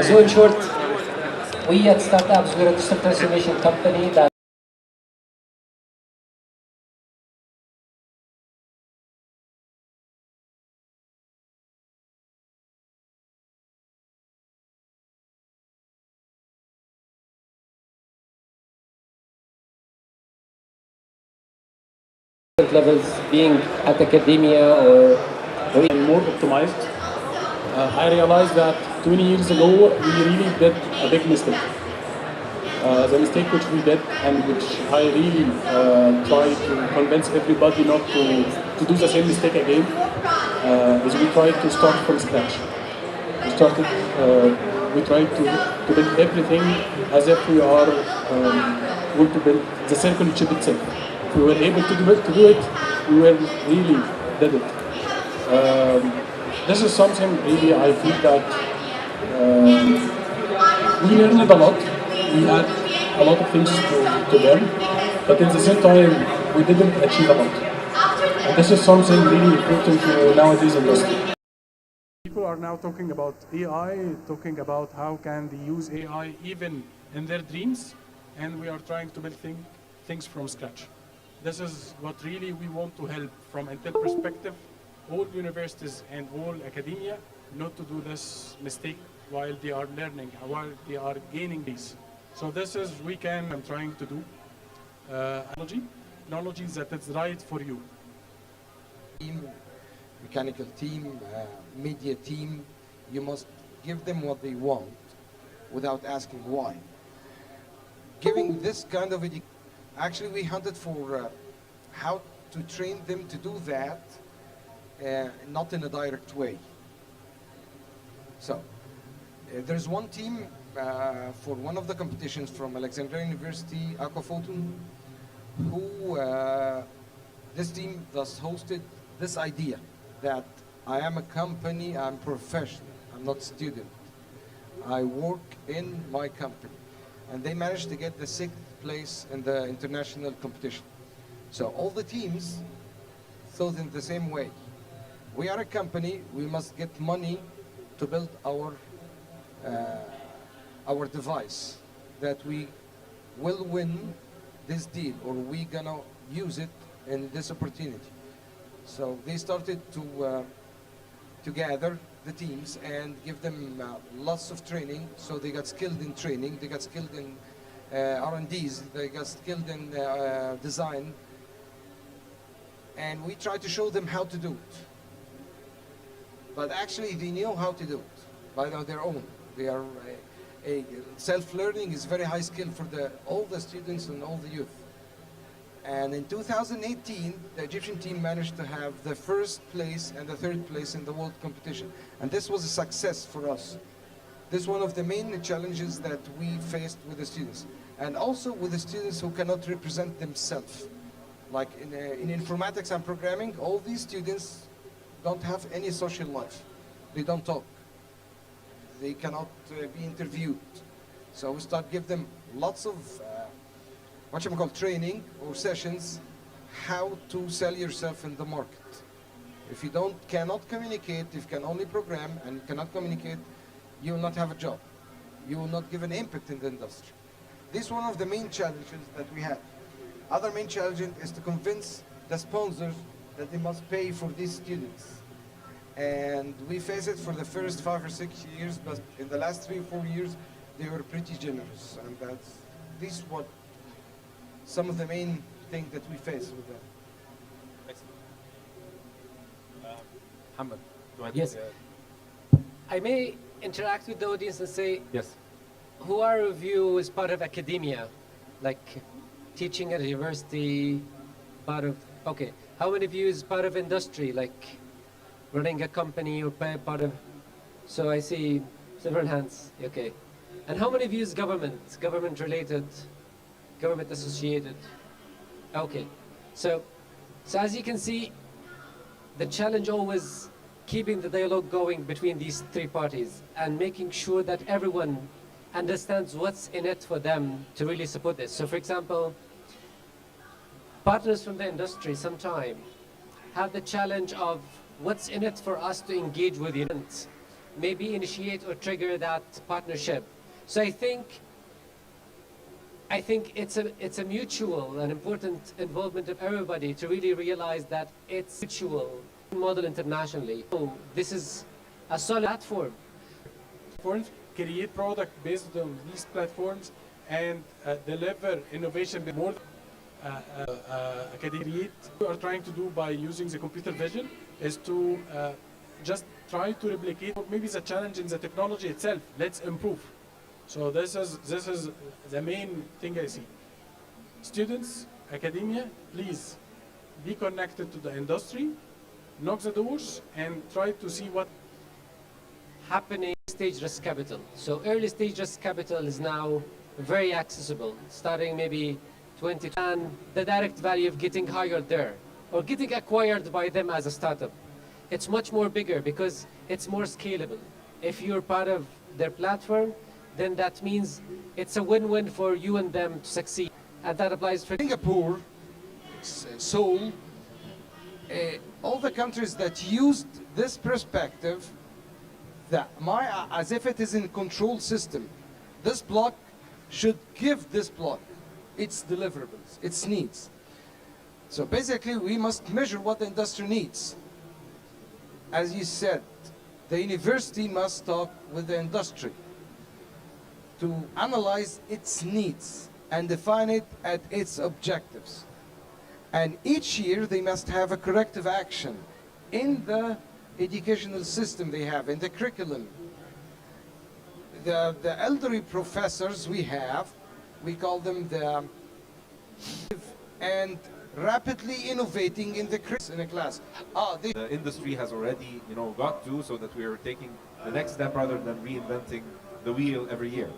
So in short, we at Startups, we're a digital transformation company that levels, being at academia or more optimized. I realized that 20 years ago we really did a big mistake. The mistake which we did and which I really try to convince everybody not to do the same mistake again is we tried to start from scratch. We tried to build everything as if we are going to build the circle chip itself. If we were able to do it, we were really did it. This is something really I feel that we learned a lot. We had a lot of things to learn, but at the same time we didn't achieve a lot. And this is something really important to nowadays industry. People are now talking about AI, talking about how can they use AI even in their dreams, and we are trying to build things from scratch. This is what really we want to help from Intel perspective, all universities and all academia, not to do this mistake while they are learning, while they are gaining these. So this is I'm trying to do technologies that is right for you. Mechanical team, media team, you must give them what they want without asking why. Giving this kind of education, actually we hunted for how to train them to do that, not in a direct way. So there's one team for one of the competitions from Alexandria University, Aquaphoton, who this team thus hosted this idea that I am a company, I'm professional, I'm not student. I work in my company. And they managed to get the 6th place in the international competition. So all the teams thought in the same way. We are a company, we must get money to build our device, that we will win this deal, or we gonna use it in this opportunity. So they started to gather the teams and give them lots of training. So they got skilled in training, they got skilled in R&Ds, they got skilled in design. And we tried to show them how to do it. But actually they knew how to do it by their own. They are self-learning is very high skill for all the students and all the youth. And in 2018, the Egyptian team managed to have the 1st place and the 3rd place in the world competition. And this was a success for us. This is one of the main challenges that we faced with the students. And also with the students who cannot represent themselves. Like in informatics and programming, all these students don't have any social life. They don't talk. They cannot be interviewed. So we start give them lots of training or sessions, how to sell yourself in the market. If you cannot communicate, if you can only program and cannot communicate, you will not have a job. You will not give an impact in the industry. This is one of the main challenges that we have. Other main challenge is to convince the sponsors that they must pay for these students. And we face it for the first 5 or 6 years, but in the last 3 or 4 years, they were pretty generous. And this is what some of the main things that we face with them. Muhammad, yes. I may interact with the audience and say, yes. Who are of you is part of academia, like teaching at a university, okay. How many of you is part of industry, like running a company or part of, so I see several hands, okay. And how many of you is government related, government associated? Okay, so as you can see, the challenge always keeping the dialogue going between these 3 parties and making sure that everyone understands what's in it for them to really support this. So for example, partners from the industry sometimes have the challenge of what's in it for us to engage with events. maybe initiate or trigger that partnership. So I think it's a mutual and important involvement of everybody to really realize that it's mutual model internationally. So this is a solid platform. Platforms, create product based on these platforms, and deliver innovation more. Academia we are trying to do by using the computer vision is to just try to replicate maybe the challenge in the technology itself. Let's improve. So this is the main thing I see. Students, academia, please be connected to the industry, knock the doors, and try to see what Happening stage risk capital. So early stage risk capital is now very accessible, starting maybe 20, and the direct value of getting hired there or getting acquired by them as a startup. It's much more bigger because it's more scalable. If you're part of their platform, then that means it's a win-win for you and them to succeed. And that applies for Singapore, Seoul, all the countries that used this perspective, as if it is in control system, this block should give this block its deliverables, its needs. So basically, we must measure what the industry needs. As you said, the university must talk with the industry to analyze its needs and define it at its objectives. And each year, they must have a corrective action in the educational system they have, in the curriculum. The elderly professors we have, we call them the and rapidly innovating in a class. The industry has already, got to, so that we are taking the next step rather than reinventing the wheel every year.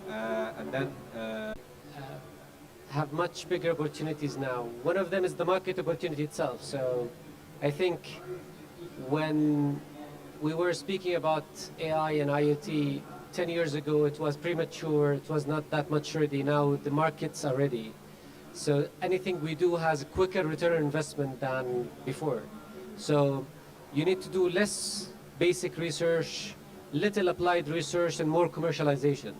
And then have much bigger opportunities now. One of them is the market opportunity itself. So I think when we were speaking about AI and IoT 10 years ago, it was premature, it was not that much ready. Now the markets are ready. So anything we do has a quicker return on investment than before. So you need to do less basic research, little applied research, and more commercialization.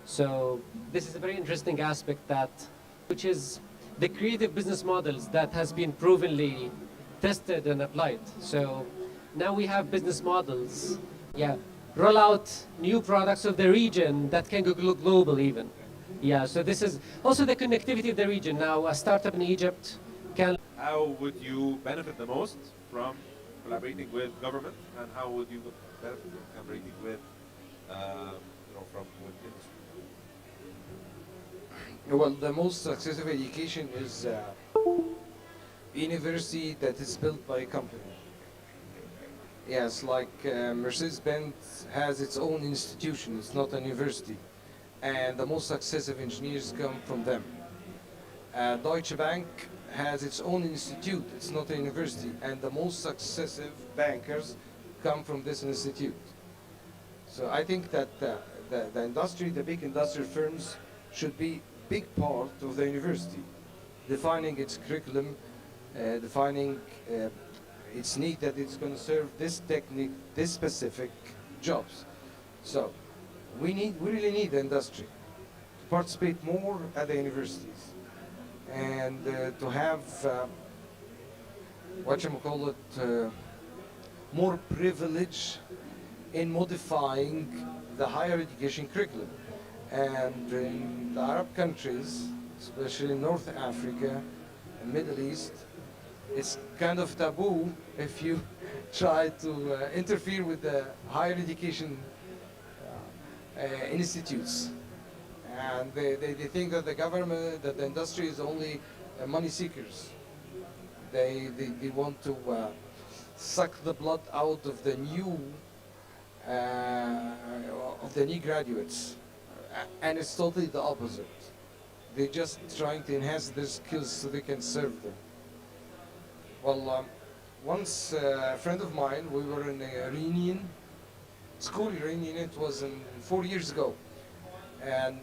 So this is a very interesting aspect which is the creative business models that has been provenly tested and applied. So now we have business models, roll out new products of the region that can go global even. So this is also the connectivity of the region. Now a startup in Egypt can... how would you benefit the most from collaborating with government, and how would you benefit from collaborating with, with industry? Well, the most successful education is a university that is built by a company. Yes, like Mercedes-Benz has its own institution, it's not a university. And the most successful engineers come from them. Deutsche Bank has its own institute, it's not a university, and the most successive bankers come from this institute. So I think that the industry, the big industrial firms, should be big part of the university, defining its curriculum, defining its need that it's going to serve this technique, this specific jobs. So we really need the industry to participate more at the universities and to have more privilege in modifying the higher education curriculum. And in the Arab countries, especially in North Africa and Middle East, it's kind of taboo if you try to interfere with the higher education institutes. And they think that the government, that the industry is only money seekers. They want to suck the blood out of the new graduates. And it's totally the opposite. They're just trying to enhance their skills so they can serve them. Well, once a friend of mine, we were in a reunion, school reunion, it was 4 years ago. And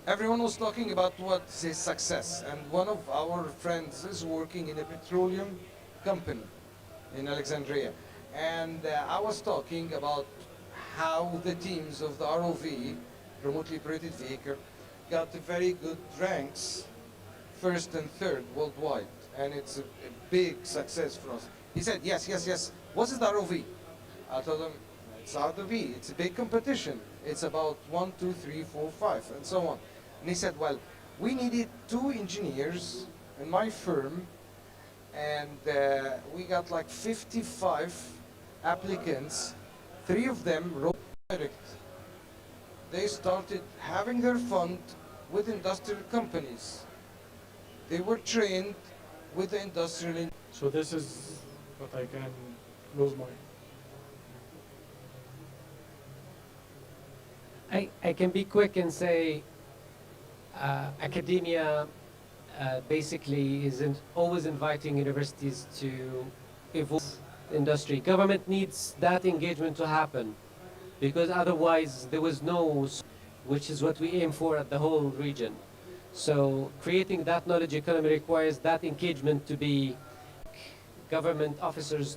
everyone was talking about what is success. And one of our friends is working in a petroleum company in Alexandria. And I was talking about how the teams of the ROV, remotely operated vehicle, got very good ranks, first and third worldwide, and it's a big success for us. He said, yes, yes, yes, what is the ROV? I told him, it's ROV, it's a big competition. It's about 1, 2, 3, 4, 5, and so on. And he said, well, we needed 2 engineers in my firm, and we got like 55 applicants, 3 of them wrote direct. They started having their fund with industrial companies. They were trained with the industrial. So this is what I can close my. I can be quick and say academia basically isn't always inviting universities to evolve industry. Government needs that engagement to happen because otherwise there was no, which is what we aim for at the whole region. So creating that knowledge economy requires that engagement to be government officers